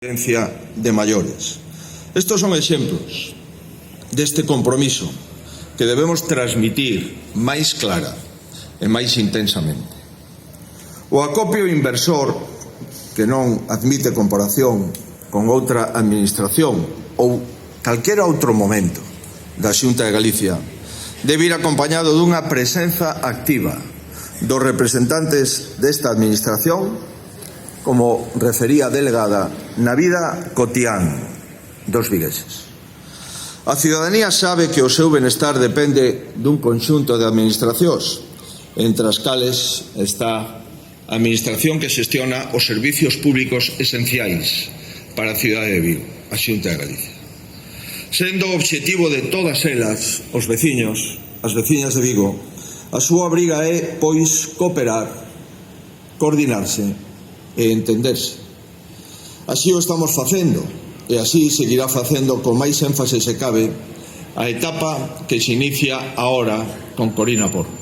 de maiores. Estos son exemplos deste compromiso que debemos transmitir máis clara e máis intensamente. O acopio inversor, que non admite comparación con outra administración ou calquera outro momento da Xunta de Galicia, debe ir acompañado dunha presenza activa dos representantes desta administración, como refería a delegada, na vida cotián dos vigueses. A ciudadanía sabe que o seu benestar depende dun conxunto de administracións, entre as cales está a administración que xestiona os servicios públicos esenciais para a cidade de Vigo, a Xunta de Galicia. Sendo o obxectivo de todas elas, os veciños, as veciñas de Vigo, a súa obriga é, pois, cooperar, coordinarse e entenderse. Así o estamos facendo e así seguirá facendo con máis énfase se cabe a etapa que se inicia agora con Corina Porro.